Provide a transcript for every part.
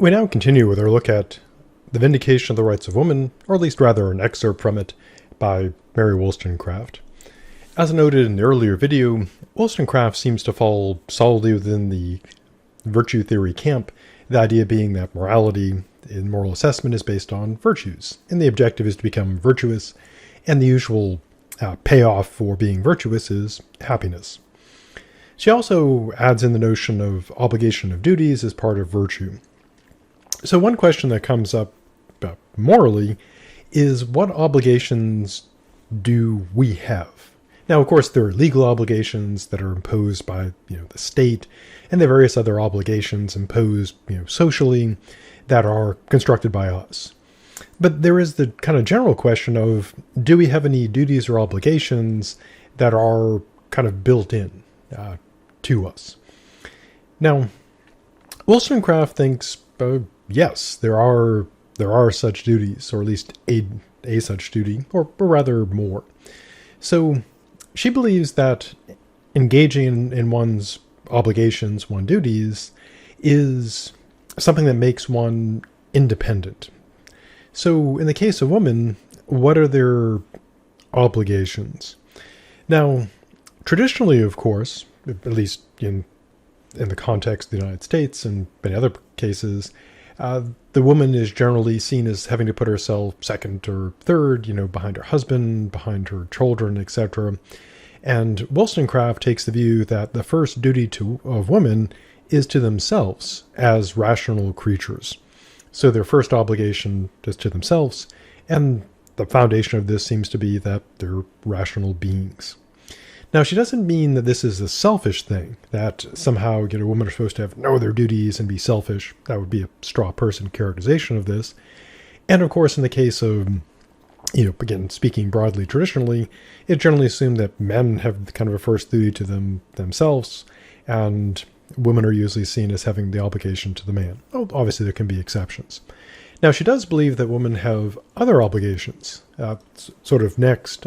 We now continue with our look at The Vindication of the Rights of Woman, or at least rather an excerpt from it, by Mary Wollstonecraft. As noted in the earlier video, Wollstonecraft seems to fall solidly within the virtue theory camp, the idea being that morality in moral assessment is based on virtues, and the objective is to become virtuous, and the usual payoff for being virtuous is happiness. She also adds in the notion of obligation of duties as part of virtue. So one question that comes up morally is, what obligations do we have? Now, of course, there are legal obligations that are imposed by the state, and there are various other obligations imposed socially that are constructed by us. But there is the kind of general question of, do we have any duties or obligations that are kind of built in to us? Now, Wollstonecraft thinks yes, there are such duties, or at least a such duty, or rather more. So she believes that engaging in one's obligations, one's duties, is something that makes one independent. So in the case of women, what are their obligations? Now, traditionally, of course, at least in the context of the United States and many other cases, the woman is generally seen as having to put herself second or third, behind her husband, behind her children, etc. And Wollstonecraft takes the view that the first duty of women is to themselves as rational creatures. So their first obligation is to themselves, and the foundation of this seems to be that they're rational beings. Now, she doesn't mean that this is a selfish thing, that somehow women are supposed to know their duties and be selfish. That would be a straw person characterization of this. And of course, in the case of, again, speaking broadly traditionally, it's generally assumed that men have kind of a first duty to themselves, and women are usually seen as having the obligation to the man. Well, obviously, there can be exceptions. Now, she does believe that women have other obligations. Sort of next,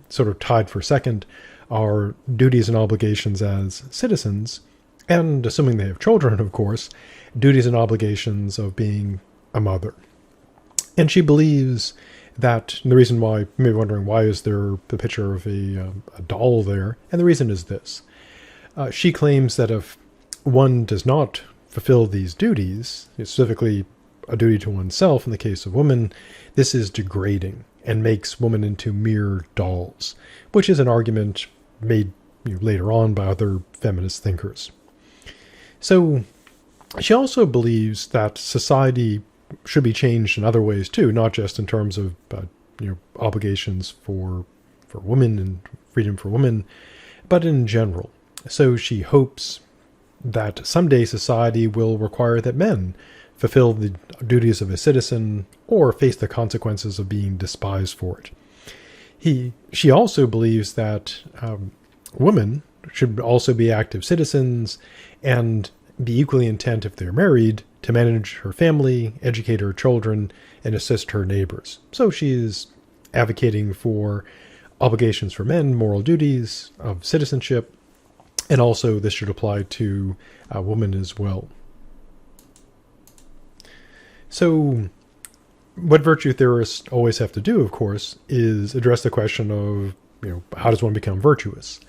sort of tied for second, are duties and obligations as citizens, and assuming they have children, of course, duties and obligations of being a mother. And she believes that, and the reason why, you may be wondering, why is there the picture of a doll there? And the reason is this. She claims that if one does not fulfill these duties, specifically a duty to oneself in the case of women, this is degrading and makes women into mere dolls, which is an argument made later on by other feminist thinkers. So she also believes that society should be changed in other ways too, not just in terms of obligations for women and freedom for women, but in general. So she hopes that someday society will require that men fulfill the duties of a citizen or face the consequences of being despised for it. She also believes that women should also be active citizens and be equally intent, if they're married, to manage her family, educate her children, and assist her neighbors. So she is advocating for obligations for men, moral duties of citizenship, and also this should apply to women as well. So what virtue theorists always have to do, of course, is address the question of, how does one become virtuous?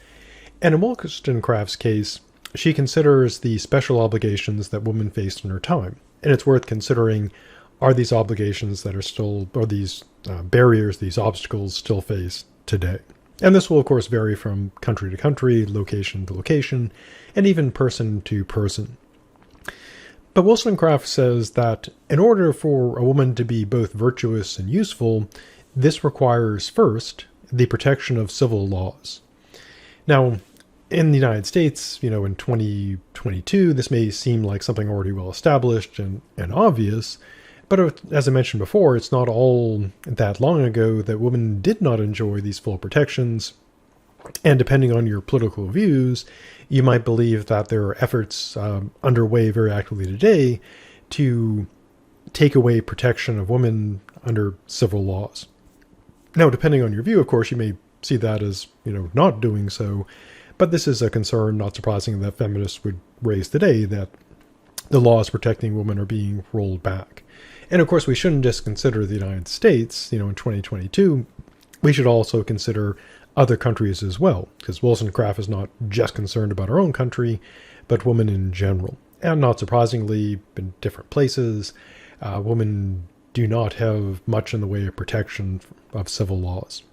And in Wollstonecraft's case, she considers the special obligations that women faced in her time. And it's worth considering, are these obligations that are still, or these barriers, these obstacles still faced today? And this will, of course, vary from country to country, location to location, and even person to person. But Wollstonecraft says that in order for a woman to be both virtuous and useful, this requires first the protection of civil laws. Now, in the United States, in 2022, this may seem like something already well established and obvious, but as I mentioned before, it's not all that long ago that women did not enjoy these full protections. And depending on your political views, you might believe that there are efforts underway very actively today to take away protection of women under civil laws. Now, depending on your view, of course, you may see that as, not doing so. But this is a concern, not surprising, that feminists would raise today, that the laws protecting women are being rolled back. And of course, we shouldn't just consider the United States, in 2022. We should also consider other countries as well, because Wollstonecraft is not just concerned about our own country, but women in general. And not surprisingly, in different places, women do not have much in the way of protection of civil laws.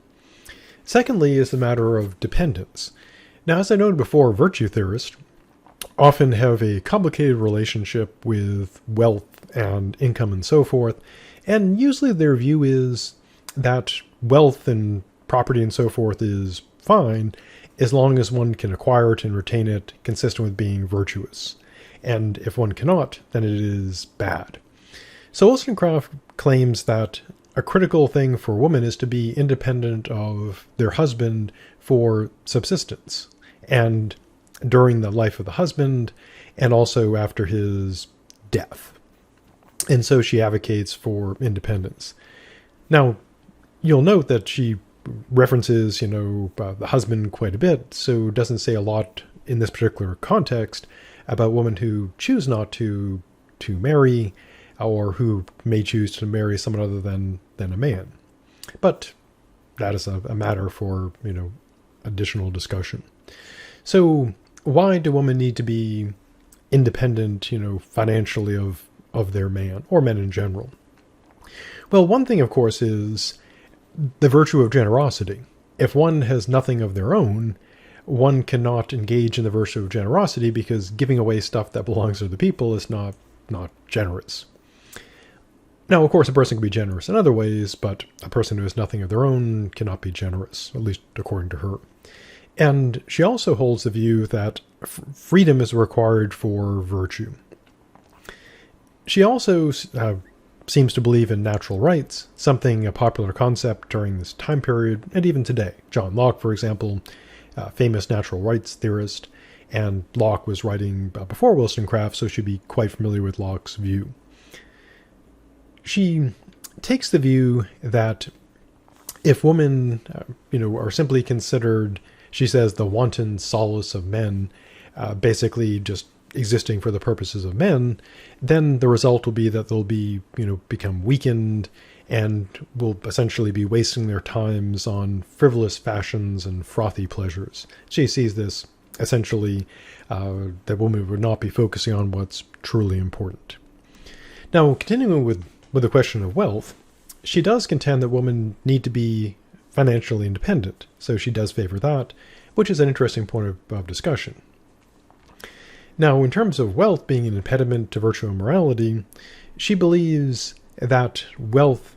Secondly is the matter of dependence. Now, as I noted before, virtue theorists often have a complicated relationship with wealth and income and so forth, and usually their view is that wealth and property and so forth is fine as long as one can acquire it and retain it consistent with being virtuous. And if one cannot, then it is bad. So Wollstonecraft claims that a critical thing for women is to be independent of their husband for subsistence, and during the life of the husband, and also after his death. And so she advocates for independence. Now, you'll note that she references, the husband quite a bit, so doesn't say a lot in this particular context about women who choose not to marry, or who may choose to marry someone other than a man. But that is a matter for, additional discussion. So why do women need to be independent, financially of their man, or men in general? Well, one thing, of course, is the virtue of generosity. If one has nothing of their own, one cannot engage in the virtue of generosity, because giving away stuff that belongs to other people is not generous. Now, of course, a person can be generous in other ways, but a person who has nothing of their own cannot be generous, at least according to her. And she also holds the view that freedom is required for virtue. She also seems to believe in natural rights, something a popular concept during this time period, and even today. John Locke, for example, a famous natural rights theorist, and Locke was writing before Wollstonecraft, so she'd be quite familiar with Locke's view. She takes the view that if women, are simply considered, she says, the wanton solace of men, basically just existing for the purposes of men, then the result will be that they'll be, become weakened and will essentially be wasting their times on frivolous fashions and frothy pleasures. She sees this essentially that women would not be focusing on what's truly important. Now, continuing with the question of wealth, she does contend that women need to be financially independent, so she does favor that, which is an interesting point of discussion. Now, in terms of wealth being an impediment to virtue and morality, she believes that wealth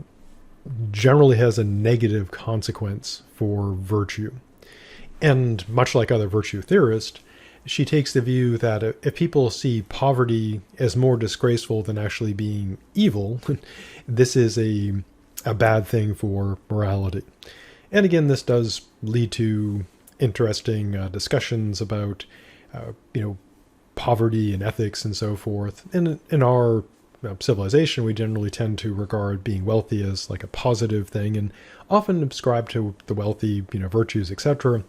generally has a negative consequence for virtue. And much like other virtue theorists, she takes the view that if people see poverty as more disgraceful than actually being evil, this is a bad thing for morality. And again, this does lead to interesting discussions about, poverty and ethics and so forth. In our civilization, we generally tend to regard being wealthy as like a positive thing, and often ascribe to the wealthy, virtues, etc.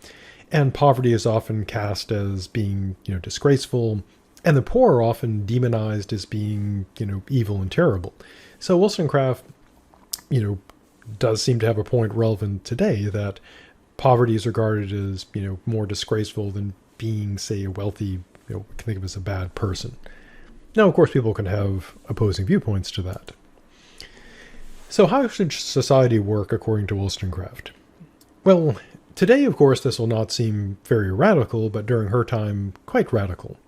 And poverty is often cast as being, disgraceful, and the poor are often demonized as being, evil and terrible. So Wollstonecraft, does seem to have a point relevant today that poverty is regarded as, more disgraceful than being, say, a wealthy, we can think of as a bad person. Now, of course, people can have opposing viewpoints to that. So how should society work according to Wollstonecraft? Well, today, of course, this will not seem very radical, but during her time, quite radical.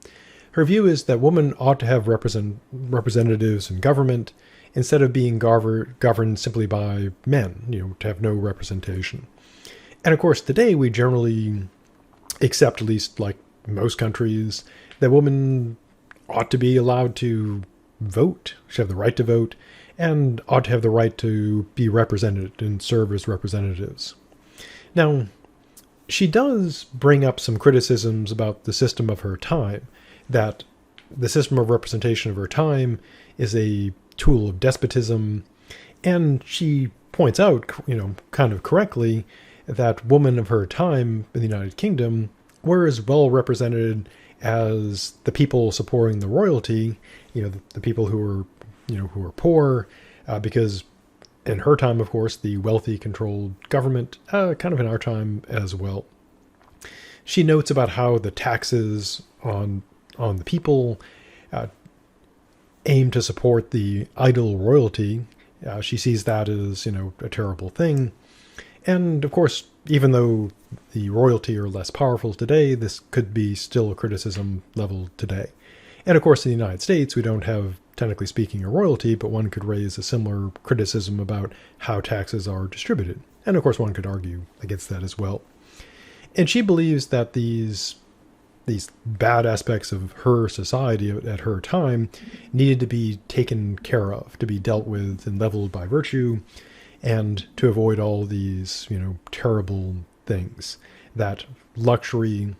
Her view is that women ought to have representatives in government instead of being governed simply by men, to have no representation. And of course, today we generally accept, at least like most countries, that women ought to be allowed to vote, should have the right to vote, and ought to have the right to be represented and serve as representatives. Now, she does bring up some criticisms about the system of her time, that the system of representation of her time is a tool of despotism, and she points out, kind of correctly, that women of her time in the United Kingdom were as well represented as the people supporting the royalty, the people who are poor, because in her time, of course, the wealthy controlled government, kind of in our time as well. She notes about how the taxes on the people aim to support the idle royalty. She sees that as, a terrible thing. And of course, even though the royalty are less powerful today, this could be still a criticism leveled today. And of course, in the United States, we don't have, technically speaking, a royalty, but one could raise a similar criticism about how taxes are distributed. And of course, one could argue against that as well. And she believes that these bad aspects of her society at her time needed to be taken care of, to be dealt with and leveled by virtue, and to avoid all these, terrible things. That luxury,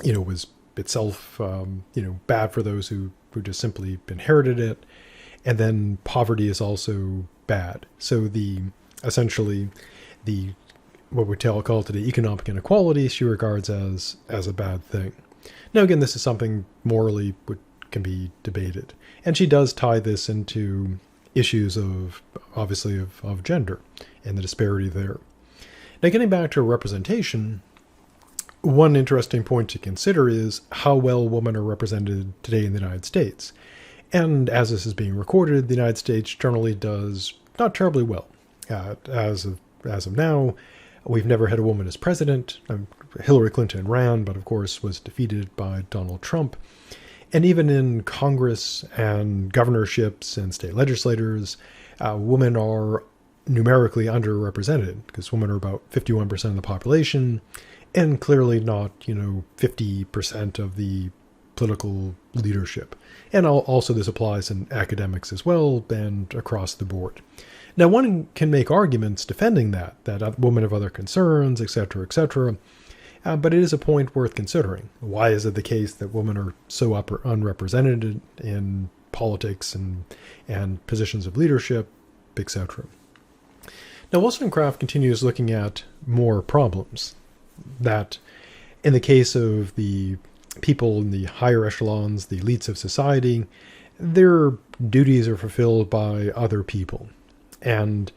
was itself, bad for those who just simply inherited it. And then poverty is also bad. So essentially what we call today economic inequality, she regards as a bad thing. Now, again, this is something morally can be debated. And she does tie this into issues of gender and the disparity there. Now, getting back to representation, one interesting point to consider is how well women are represented today in the United States. And as this is being recorded, the United States generally does not terribly well. As of now, we've never had a woman as president. Hillary Clinton ran, but of course was defeated by Donald Trump. And even in Congress and governorships and state legislators, women are numerically underrepresented, because women are about 51% of the population, and clearly not, 50% of the political leadership. And also this applies in academics as well and across the board. Now, one can make arguments defending that women have other concerns, etc., etc., but it is a point worth considering. Why is it the case that women are so unrepresented in politics and positions of leadership, etc.? Now, Wollstonecraft continues looking at more problems. That in the case of the people in the higher echelons, the elites of society, their duties are fulfilled by other people. And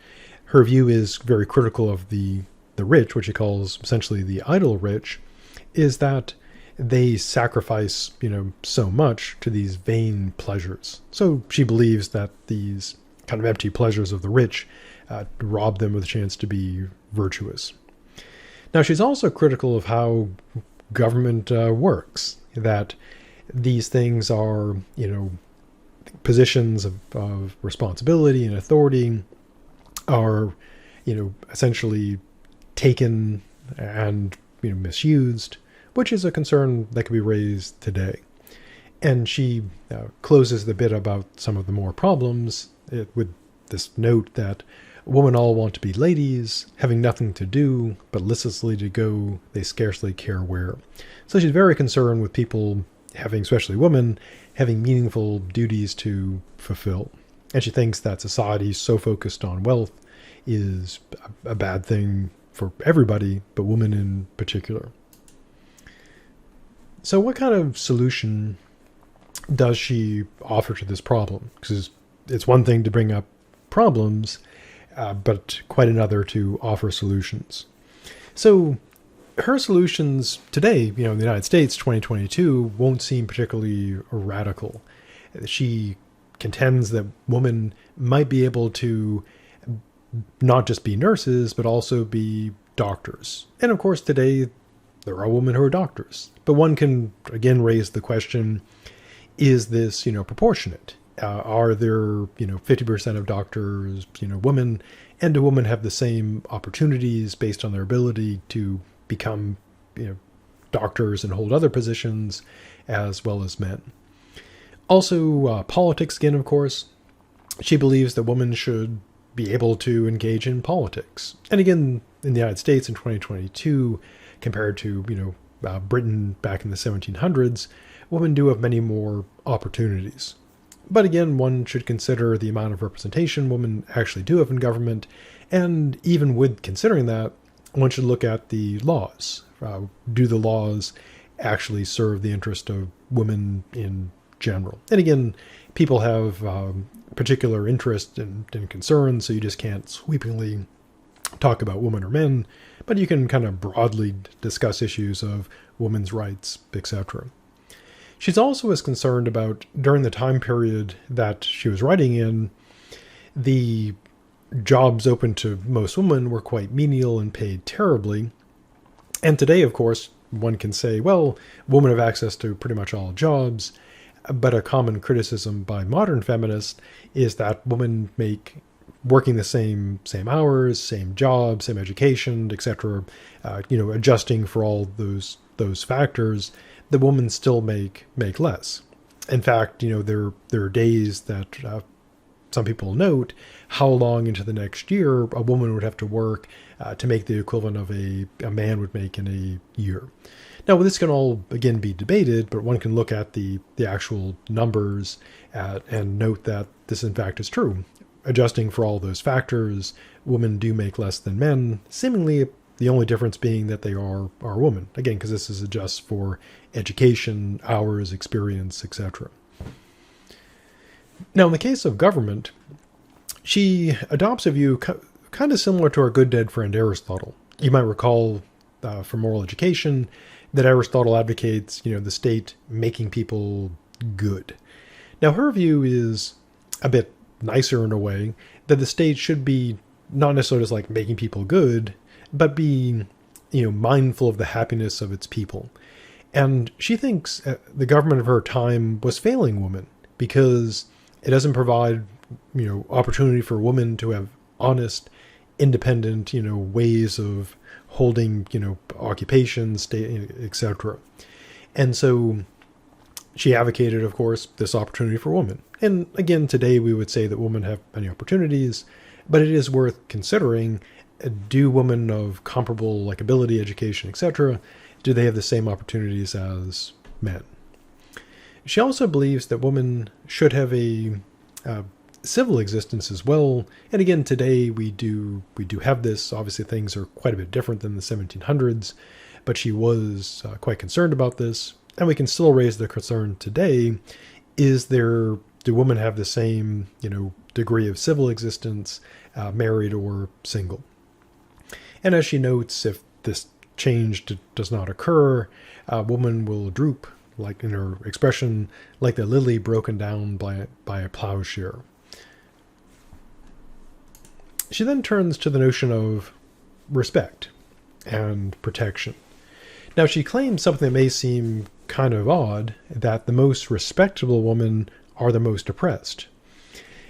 her view is very critical of the rich, which he calls essentially the idle rich, is that they sacrifice, so much to these vain pleasures. So she believes that these kind of empty pleasures of the rich rob them of the chance to be virtuous. Now, she's also critical of how government works, that these things are, positions of responsibility and authority are, essentially taken and, misused, which is a concern that can be raised today. And she closes the bit about some of the more problems with this note that women all want to be ladies, having nothing to do, but listlessly to go, they scarcely care where. So she's very concerned with people having, especially women, having meaningful duties to fulfill. And she thinks that society so focused on wealth is a bad thing for everybody, but women in particular. So what kind of solution does she offer to this problem? Because it's one thing to bring up problems, but quite another to offer solutions. So her solutions today, in the United States, 2022, won't seem particularly radical. She contends that women might be able to not just be nurses, but also be doctors. And of course, today, there are women who are doctors. But one can, again, raise the question, is this, proportionate? Are there, 50% of doctors, women? And do women have the same opportunities based on their ability to become, doctors and hold other positions as well as men? Also, politics again, of course. She believes that women should be able to engage in politics. And again, in the United States in 2022, compared to, Britain back in the 1700s, women do have many more opportunities. But again, one should consider the amount of representation women actually do have in government. And even with considering that, one should look at the laws. Do the laws actually serve the interest of women in general. And again, people have particular interest and concerns, so you just can't sweepingly talk about women or men, but you can kind of broadly discuss issues of women's rights, etc. She's also as concerned about, during the time period that she was writing in, the jobs open to most women were quite menial and paid terribly. And today, of course, one can say, well, women have access to pretty much all jobs, but a common criticism by modern feminists is that women make working the same hours, same job, same education, etc., adjusting for all those factors, the women still make less. In fact, there are days that some people note how long into the next year a woman would have to work to make the equivalent of a man would make in a year. Now, this can all, again, be debated, but one can look at the actual numbers and note that this, in fact, is true. Adjusting for all those factors, women do make less than men, seemingly the only difference being that they are women. Again, because this is adjusts for education, hours, experience, etc. Now, in the case of government, she adopts a view kind of similar to our good dead friend Aristotle. You might recall from Moral Education that Aristotle advocates, the state making people good. Now, her view is a bit nicer in a way, that the state should be not necessarily just like making people good, but be, mindful of the happiness of its people. And she thinks the government of her time was failing women because it doesn't provide, opportunity for women to have honest, independent, ways of holding, occupations, etc. And so she advocated, of course, this opportunity for women. And again, today we would say that women have many opportunities, but it is worth considering, do women of comparable ability, education, etc., do they have the same opportunities as men? She also believes that women should have a civil existence as well. And again, today we do have this. Obviously, things are quite a bit different than the 1700s, but she was quite concerned about this. And we can still raise the concern today, do women have the same, degree of civil existence, married or single? And as she notes, if this change does not occur, woman will droop, like in her expression, like the lily broken down by a plowshare. She then turns to the notion of respect and protection. Now, she claims something that may seem kind of odd, that the most respectable women are the most oppressed.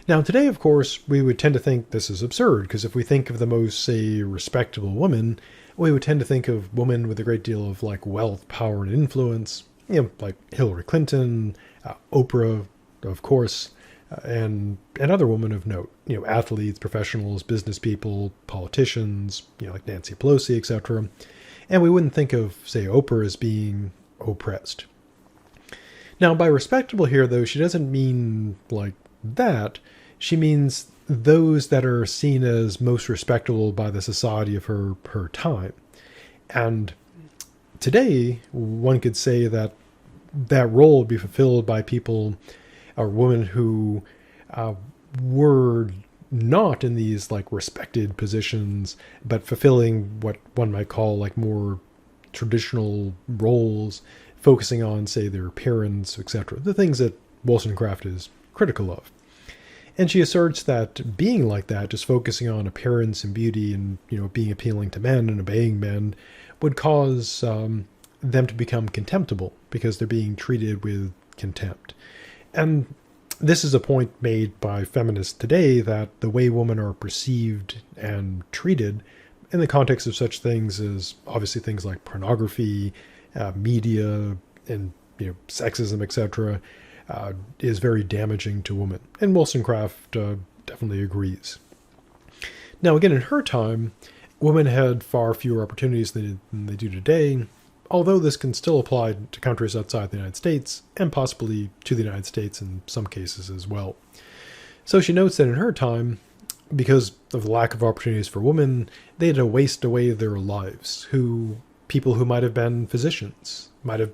Now, today, of course, we would tend to think this is absurd, because if we think of the most, say, respectable woman, we would tend to think of women with a great deal of wealth, power, and influence, like Hillary Clinton, Oprah, of course, and other women of note, athletes, professionals, business people, politicians, like Nancy Pelosi, etc. And we wouldn't think of, say, Oprah as being oppressed. Now, by respectable here, though, she doesn't mean like that. She means those that are seen as most respectable by the society of her time. And today, one could say that role would be fulfilled by people or women who were not in these respected positions, but fulfilling what one might call more traditional roles, focusing on, say, their appearance, etc. The things that Wollstonecraft is critical of. And she asserts that being like that, just focusing on appearance and beauty and, being appealing to men and obeying men, would cause them to become contemptible because they're being treated with contempt. And this is a point made by feminists today, that the way women are perceived and treated in the context of such things as obviously things like pornography, media, and sexism, etc., is very damaging to women. And Wollstonecraft definitely agrees. Now, again, in her time, women had far fewer opportunities than they do today, although this can still apply to countries outside the United States, and possibly to the United States in some cases as well. So she notes that in her time, because of the lack of opportunities for women, they had to waste away their lives. People who might have been physicians, might have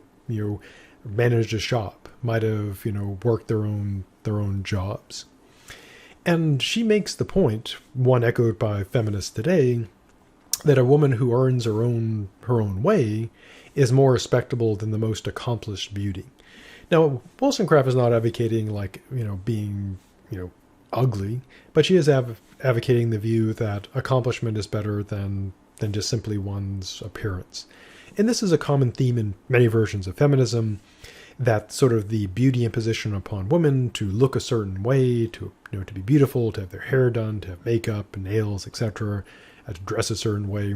managed a shop, might have, worked their own jobs. And she makes the point, one echoed by feminists today, that a woman who earns her own way is more respectable than the most accomplished beauty. Now, Wollstonecraft is not advocating being, ugly, but she is advocating the view that accomplishment is better than just simply one's appearance. And this is a common theme in many versions of feminism, that sort of the beauty imposition upon women to look a certain way, to be beautiful, to have their hair done, to have makeup and nails, etc., to dress a certain way,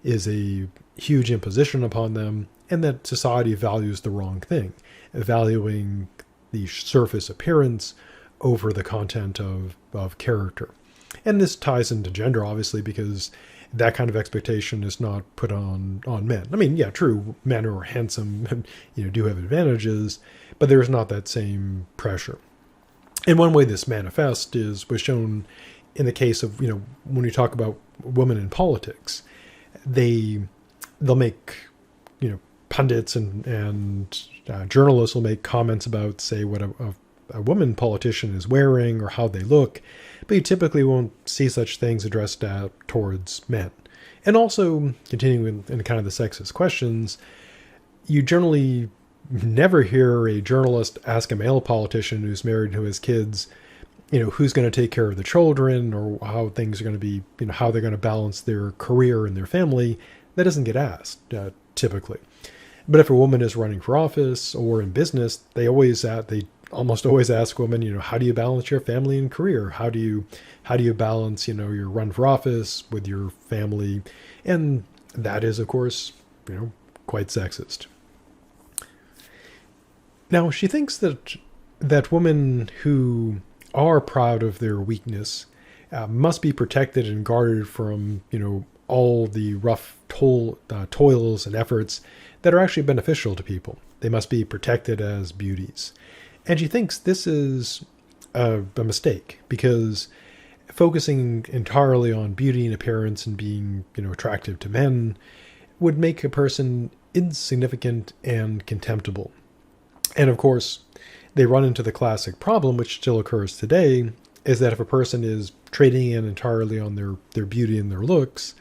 is a huge imposition upon them, and that society values the wrong thing, valuing the surface appearance over the content of character. And this ties into gender, obviously, because that kind of expectation is not put on men. I mean, yeah, true, men who are handsome, do have advantages, but there's not that same pressure. And one way this manifests was shown in the case of, when we talk about women in politics. They'll make, pundits and journalists will make comments about, say, what a woman politician is wearing or how they look, but you typically won't see such things addressed towards men. And also, continuing in kind of the sexist questions, you generally never hear a journalist ask a male politician who's married, who has kids, who's going to take care of the children, or how things are going to be, how they're going to balance their career and their family. That doesn't get asked typically. But if a woman is running for office or in business, they almost always ask women, how do you balance your family and career? How do you balance, your run for office with your family? And that is, of course, quite sexist. Now, she thinks that women who are proud of their weakness must be protected and guarded from, all the rough toils and efforts that are actually beneficial to people. They must be protected as beauties. And she thinks this is a mistake, because focusing entirely on beauty and appearance and being, attractive to men would make a person insignificant and contemptible. And of course, they run into the classic problem, which still occurs today, is that if a person is trading in entirely on their beauty and their looks,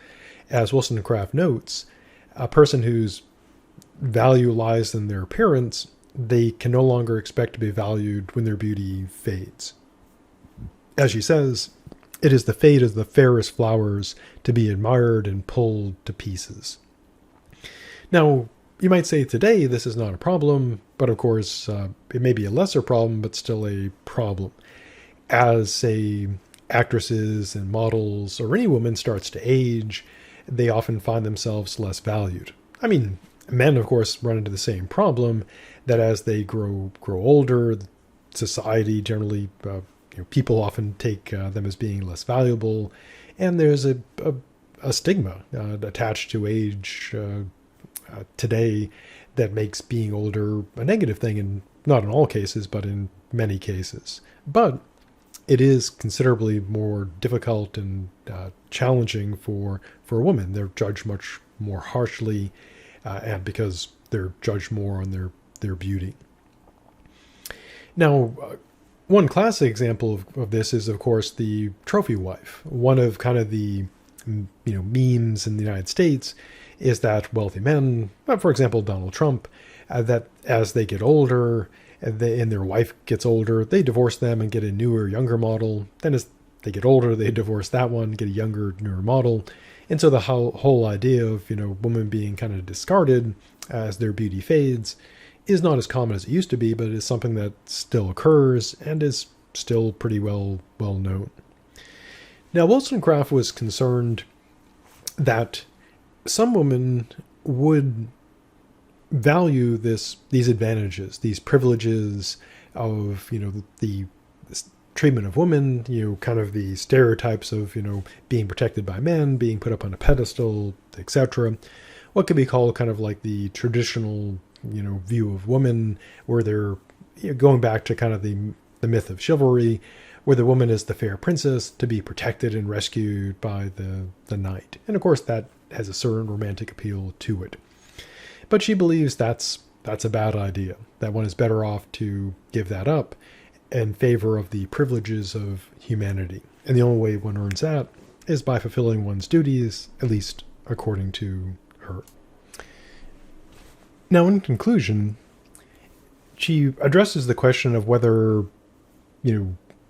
as Wollstonecraft notes, a person whose value lies in their appearance, they can no longer expect to be valued when their beauty fades. As she says, it is the fate of the fairest flowers to be admired and pulled to pieces. Now, you might say today this is not a problem, but of course it may be a lesser problem, but still a problem. As, say, actresses and models or any woman starts to age, they often find themselves less valued. I mean, men, of course, run into the same problem, that as they grow older, society generally, people often take them as being less valuable, and there's a stigma attached to age today that makes being older a negative thing, and not in all cases, but in many cases. But it is considerably more difficult and challenging for women. They're judged much more harshly, and because they're judged more on their beauty. Now, one classic example of this is, of course, the trophy wife. One of kind of the memes in the United States is that wealthy men, for example, Donald Trump, that as they get older and their wife gets older, they divorce them and get a newer, younger model. Then as they get older, they divorce that one, get a younger, newer model. And so the whole idea of, women being kind of discarded as their beauty fades is not as common as it used to be, but it is something that still occurs and is still pretty well known. Now, Wollstonecraft was concerned that some women would value these advantages, these privileges of, the treatment of women, kind of the stereotypes of, being protected by men, being put up on a pedestal, etc. What could be called kind of like the traditional, view of women, where they're going back to kind of the myth of chivalry, where the woman is the fair princess to be protected and rescued by the knight. And of course that has a certain romantic appeal to it. But she believes that's that's a bad idea, that one is better off to give that up in favor of the privileges of humanity. And the only way one earns that is by fulfilling one's duties, at least according to her. Now, in conclusion, she addresses the question of whether,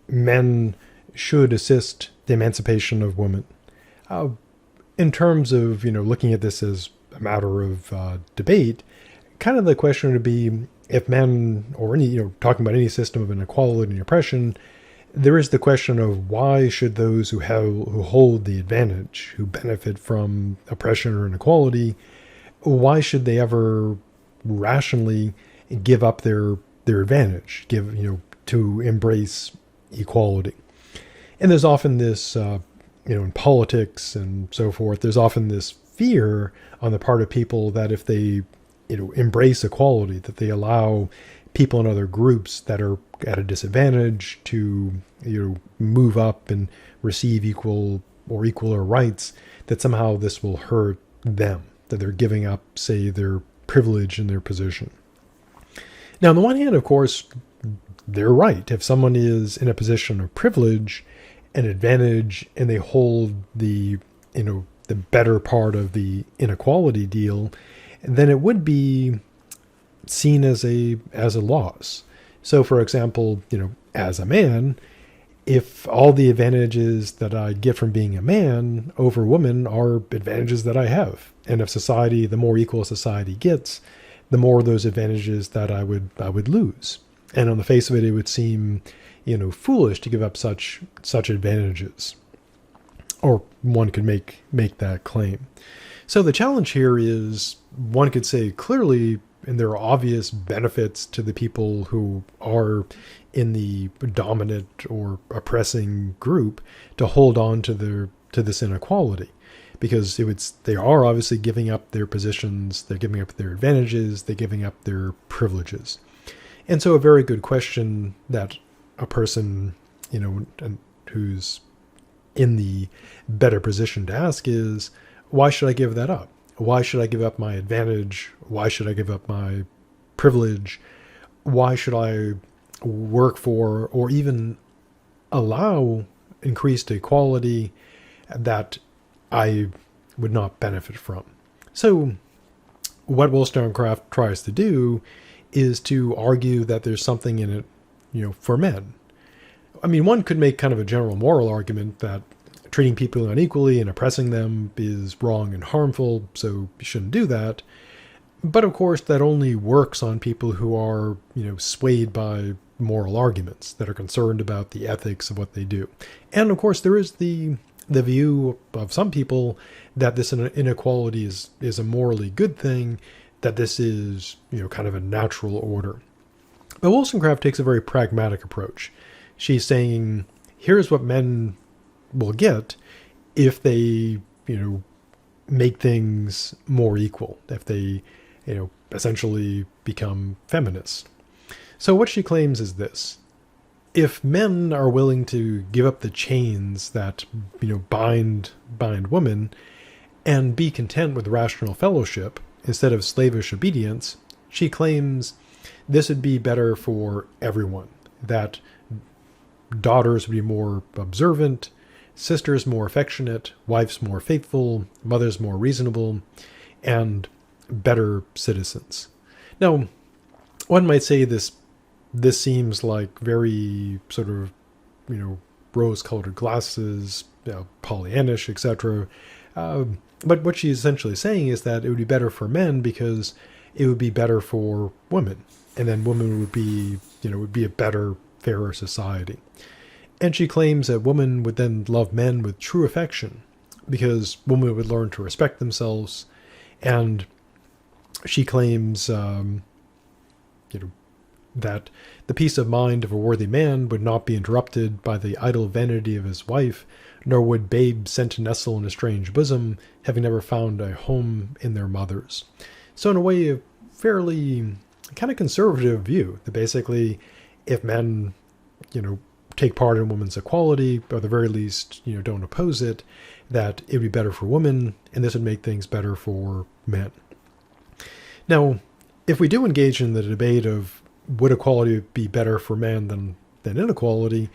men should assist the emancipation of women. In terms of, looking at this as a matter of debate, kind of the question would be if men, or any, talking about any system of inequality and oppression, there is the question of why should those who hold the advantage, who benefit from oppression or inequality, why should they ever rationally give up their advantage, to embrace equality? And there's often this, in politics and so forth, there's often this fear on the part of people that if they, embrace equality, that they allow people in other groups that are at a disadvantage to, move up and receive equaler rights, that somehow this will hurt them, that they're giving up, say, their privilege and their position. Now, on the one hand, of course, they're right. If someone is in a position of privilege and advantage and they hold the better part of the inequality deal, then it would be seen as a loss. So, for example, as a man, if all the advantages that I get from being a man over women are advantages that I have, and if society, the more equal society gets, the more those advantages that I would lose. And on the face of it, it would seem, foolish to give up such advantages. Or one could make that claim. So the challenge here is, one could say clearly, and there are obvious benefits to the people who are in the dominant or oppressing group to hold on to this inequality, because they are obviously giving up their positions, they're giving up their advantages, they're giving up their privileges. And so a very good question that a person, who's in the better position to ask is, why should I give that up? Why should I give up my advantage? Why should I give up my privilege? Why should I work for or even allow increased equality that I would not benefit from? So what Wollstonecraft tries to do is to argue that there's something in it, for men. I mean, one could make kind of a general moral argument that treating people unequally and oppressing them is wrong and harmful, so you shouldn't do that. But of course, that only works on people who are, swayed by moral arguments, that are concerned about the ethics of what they do. And of course, there is the view of some people that this inequality is a morally good thing, that this is, kind of a natural order. But Wollstonecraft takes a very pragmatic approach. She's saying, here's what men will get if they, make things more equal, if they, essentially become feminists. So what she claims is this: if men are willing to give up the chains that, bind women and be content with rational fellowship instead of slavish obedience, she claims this would be better for everyone, that daughters would be more observant, sisters more affectionate, wives more faithful, mothers more reasonable, and better citizens. Now, one might say this seems like very sort of, rose-colored glasses, Pollyannish, etc. But what she's essentially saying is that it would be better for men because it would be better for women, and then women would be, would be a better, fairer society. And she claims that women would then love men with true affection because women would learn to respect themselves. And she claims, that the peace of mind of a worthy man would not be interrupted by the idle vanity of his wife, nor would babes sent to nestle in a strange bosom, having never found a home in their mothers. So in a way, a fairly kind of conservative view, that basically if men, take part in women's equality, or at the very least, don't oppose it, that it would be better for women, and this would make things better for men. Now, if we do engage in the debate of would equality be better for man than inequality,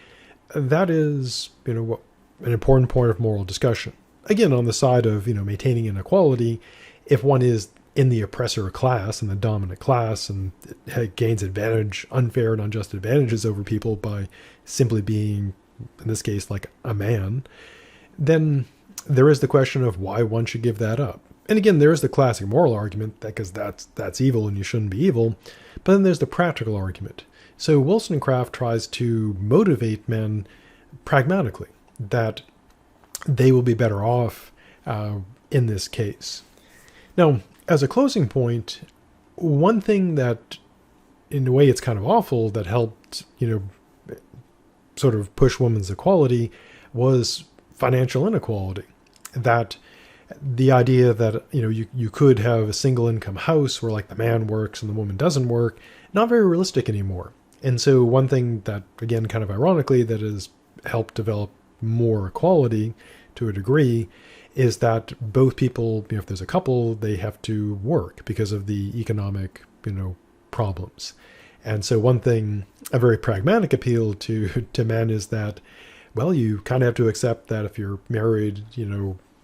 that is, an important point of moral discussion. Again, on the side of, maintaining inequality, if one is in the oppressor class and the dominant class and it gains unfair and unjust advantages over people by simply being, in this case, like a man, then there is the question of why one should give that up. And again, there's the classic moral argument that because that's evil and you shouldn't be evil. But then there's the practical argument. So Wollstonecraft tries to motivate men pragmatically that they will be better off in this case. Now, as a closing point, one thing that, in a way, it's kind of awful that helped, sort of push women's equality was financial inequality. That the idea that, you could have a single income house where like the man works and the woman doesn't work, not very realistic anymore. And so one thing that, again, kind of ironically, that has helped develop more equality to a degree is that both people, if there's a couple, they have to work because of the economic, problems. And so one thing, a very pragmatic appeal to men is that, well, you kind of have to accept that if you're married,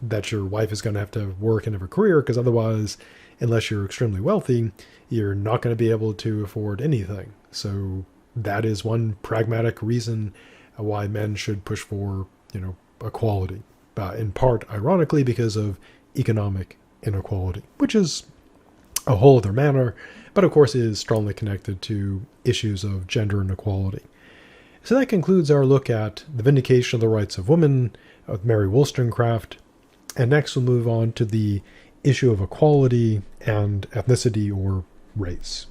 that your wife is going to have to work and have a career, because otherwise, unless you're extremely wealthy, you're not going to be able to afford anything. So that is one pragmatic reason why men should push for, equality. In part, ironically, because of economic inequality, which is a whole other matter, but of course is strongly connected to issues of gender inequality. So that concludes our look at the Vindication of the Rights of Women of Mary Wollstonecraft. And next we'll move on to the issue of equality and ethnicity or race.